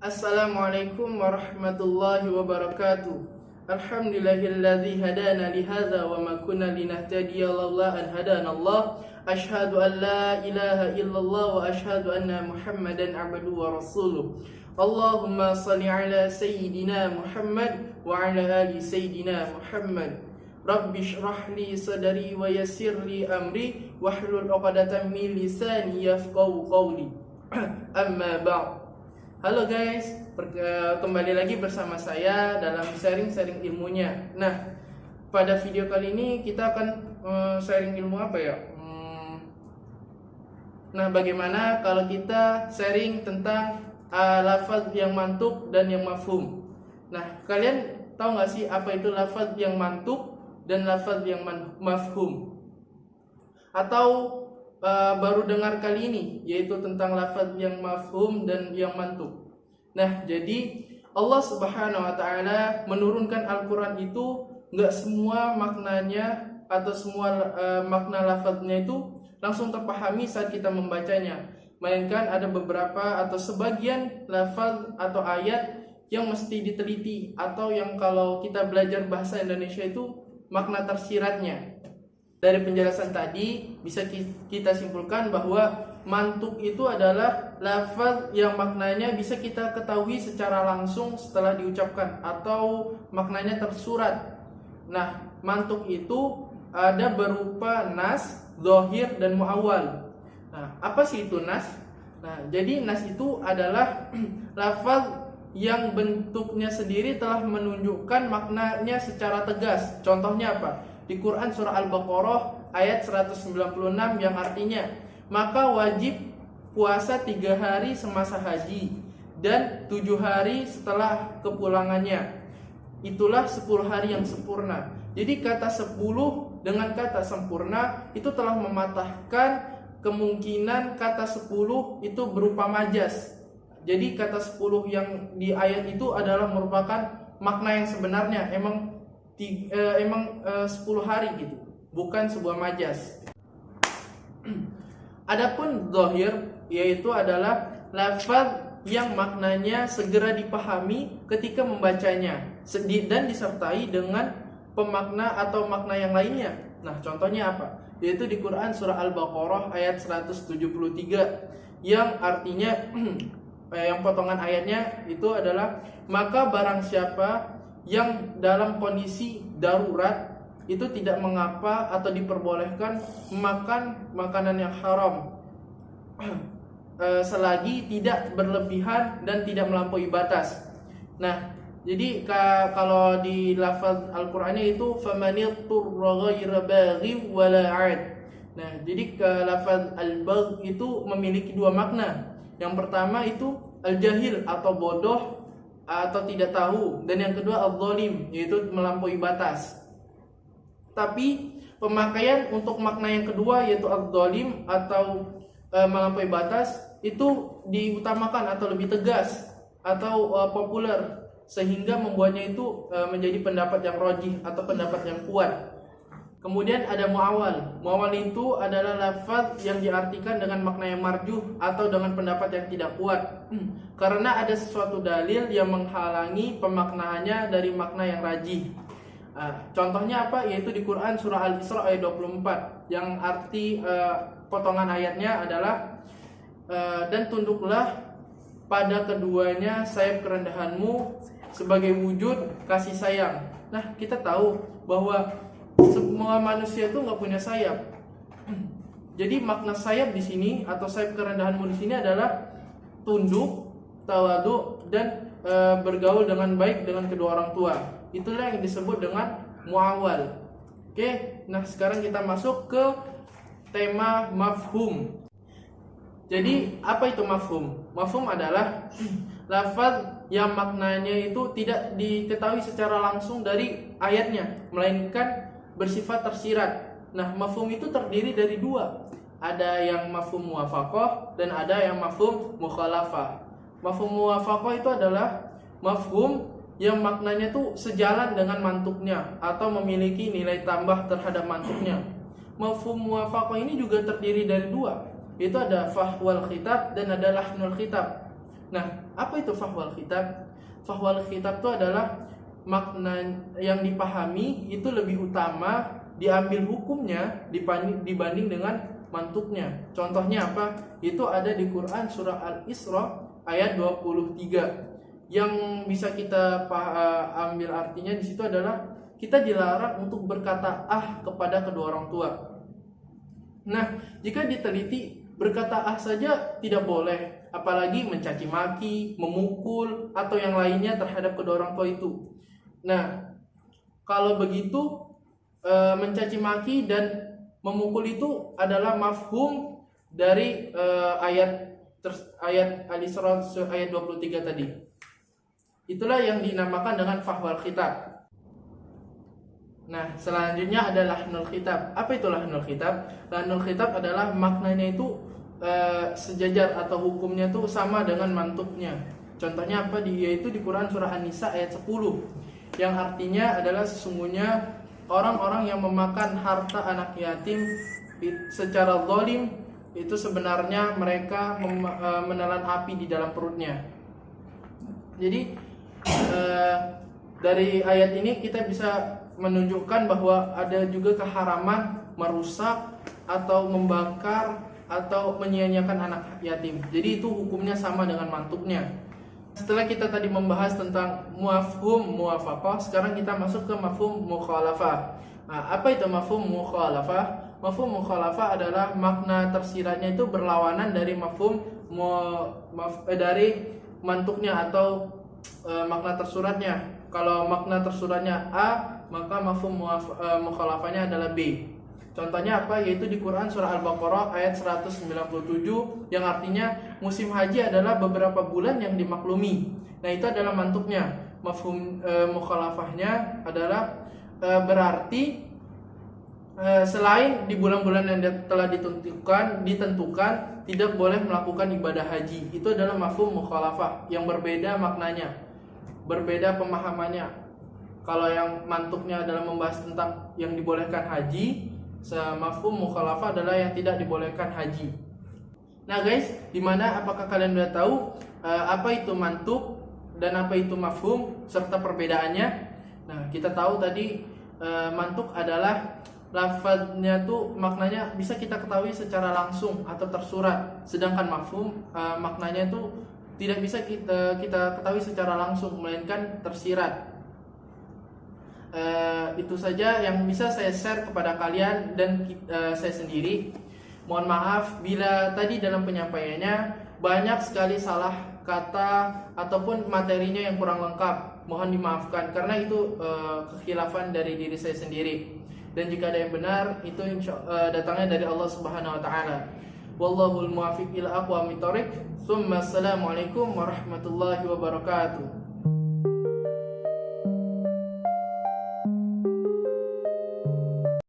Assalamualaikum warahmatullahi wabarakatuh. Alhamdulillahilladzi hadana lihadza wa ma kunna linahtadiya laula an hadanallah. Asyhadu an la ilaha illallah wa asyhadu anna Muhammadan abduhu wa rasuluh. Allahumma shalli ala sayyidina Muhammad wa ala ali sayyidina Muhammad. Rabbi shrah li sadri wa yassir li amri wahlul 'uqdatam min lisani yafqahu qawli. Amma ba'd. Halo guys, kembali lagi bersama saya dalam sharing-sharing ilmunya. Nah, pada video kali ini kita akan sharing ilmu apa ya? Nah, bagaimana kalau kita sharing tentang lafaz yang mantuk dan yang mafhum? Nah, kalian tahu nggak sih apa itu lafaz yang mantuk dan lafaz yang mafhum? Atau baru dengar kali ini, yaitu tentang lafaz yang mafhum dan yang mantuk. Nah, jadi Allah Subhanahu wa taala menurunkan Al-Qur'an itu enggak semua maknanya atau semua makna lafaznya itu langsung terpahami saat kita membacanya, melainkan ada beberapa atau sebagian lafaz atau ayat yang mesti diteliti atau yang kalau kita belajar bahasa Indonesia itu makna tersiratnya. Dari penjelasan tadi bisa kita simpulkan bahwa mantuk itu adalah lafaz yang maknanya bisa kita ketahui secara langsung setelah diucapkan atau maknanya tersurat. Nah, mantuk itu ada berupa nas, zahir, dan muawwal. Nah, apa sih itu nas? Nah, jadi nas itu adalah lafaz yang bentuknya sendiri telah menunjukkan maknanya secara tegas. Contohnya apa? Di Quran surah Al-Baqarah ayat 196 yang artinya, maka wajib puasa 3 hari semasa haji dan 7 hari setelah kepulangannya. Itulah 10 hari yang sempurna. Jadi kata 10 dengan kata sempurna itu telah mematahkan kemungkinan kata 10 itu berupa majas. Jadi kata 10 yang di ayat itu adalah merupakan makna yang sebenarnya, emang 10 hari gitu, bukan sebuah majas. Adapun zahir yaitu adalah lafaz yang maknanya segera dipahami ketika membacanya dan disertai dengan pemakna atau makna yang lainnya. Nah, contohnya apa? Yaitu di Quran surah Al-Baqarah ayat 173 yang artinya yang potongan ayatnya itu adalah, maka barang siapa yang dalam kondisi darurat itu tidak mengapa atau diperbolehkan makan makanan yang haram selagi tidak berlebihan dan tidak melampaui batas. Nah, jadi kalau di lafaz Al-Qur'annya itu famanitturra ghaira baghi wala 'ad. Nah, jadi lafaz al-bagh itu memiliki dua makna. Yang pertama itu al-jahil atau bodoh atau tidak tahu, dan yang kedua al-zalim yaitu melampaui batas. Tapi pemakaian untuk makna yang kedua yaitu al-zalim atau melampaui batas itu diutamakan atau lebih tegas atau populer, sehingga membuatnya itu menjadi pendapat yang rajih atau pendapat yang kuat. Kemudian ada muawwal. Muawwal itu adalah lafaz yang diartikan dengan makna yang marjuh atau dengan pendapat yang tidak kuat. Karena ada sesuatu dalil yang menghalangi pemaknaannya dari makna yang rajih. Contohnya apa? Yaitu di Quran surah Al-Isra ayat 24 yang arti potongan ayatnya adalah dan tunduklah pada keduanya sayap kerendahanmu sebagai wujud kasih sayang. Nah, kita tahu bahwa semua manusia itu nggak punya sayap. Jadi makna sayap di sini atau sayap kerendahanmu di sini adalah tunduk, tawadu, dan bergaul dengan baik dengan kedua orang tua. Itulah yang disebut dengan muawwal. Oke, nah sekarang kita masuk ke tema mafhum. Jadi apa itu mafhum? Mafhum adalah lafaz yang maknanya itu tidak diketahui secara langsung dari ayatnya, melainkan bersifat tersirat. Nah, mafhum itu terdiri dari dua. Ada yang mafhum muwafaqah dan ada yang mafhum mukhalafah. Mafhum muwafaqah itu adalah mafhum yang maknanya itu sejalan dengan mantuknya atau memiliki nilai tambah terhadap mantuknya. Mafhum muwafaqah ini juga terdiri dari dua. Itu ada fahwal khitab dan ada lahnul khitab. Nah, apa itu fahwal khitab? Fahwal khitab itu adalah makna yang dipahami itu lebih utama diambil hukumnya dibanding dengan mantuknya. Contohnya apa? Itu ada di Quran surah Al-Isra ayat 23. Yang bisa kita ambil artinya di situ adalah kita dilarang untuk berkata kepada kedua orang tua. Nah, jika diteliti, berkata saja tidak boleh, apalagi mencaci maki, memukul atau yang lainnya terhadap kedua orang tua itu. Nah, kalau begitu mencaci maki dan memukul itu adalah mafhum dari ayat Al-Isra ayat 23 tadi. Itulah yang dinamakan dengan fahwal khitab. Nah, selanjutnya ada lahnul khitab. Apa itu lahnul khitab? Lahnul khitab adalah maknanya itu sejajar atau hukumnya itu sama dengan mantuknya. Contohnya apa? Yaitu di Quran surah An-Nisa ayat 10. Yang artinya adalah sesungguhnya orang-orang yang memakan harta anak yatim secara zalim itu sebenarnya mereka menelan api di dalam perutnya. Jadi dari ayat ini kita bisa menunjukkan bahwa ada juga keharaman merusak atau membakar atau menyia-nyiakan anak yatim. Jadi itu hukumnya sama dengan mantuknya. Setelah kita tadi membahas tentang mafhum muwafaqah, sekarang kita masuk ke mafhum mukhalafah. Nah, apa itu mafhum mukhalafah? Mafhum mukhalafah adalah makna tersiratnya itu berlawanan dari mafhum dari mantuknya atau makna tersuratnya. Kalau makna tersuratnya A, maka mafhum mukhalafahnya adalah B. Contohnya apa? Yaitu di Quran surah Al-Baqarah ayat 197 yang artinya musim haji adalah beberapa bulan yang dimaklumi. Nah, itu adalah mantuknya. Mafhum mukhalafahnya adalah berarti selain di bulan-bulan yang telah ditentukan tidak boleh melakukan ibadah haji. Itu adalah mafhum mukhalafah yang berbeda maknanya, berbeda pemahamannya. Kalau yang mantuknya adalah membahas tentang yang dibolehkan haji, mafhum mukhalafah adalah yang tidak dibolehkan haji. Nah guys, apakah kalian sudah tahu apa itu mantuk dan apa itu mafhum serta perbedaannya? Nah, kita tahu tadi mantuk adalah lafaznya tuh maknanya bisa kita ketahui secara langsung atau tersurat, sedangkan mafhum maknanya itu tidak bisa kita ketahui secara langsung melainkan tersirat. Itu saja yang bisa saya share kepada kalian dan saya sendiri. Mohon maaf bila tadi dalam penyampaiannya banyak sekali salah kata ataupun materinya yang kurang lengkap. Mohon dimaafkan karena itu kekhilafan dari diri saya sendiri. Dan jika ada yang benar itu datangnya dari Allah Subhanahu wa taala. Wallahul muwaffiq ila aqwamit thoriq. Assalamualaikum warahmatullahi wabarakatuh.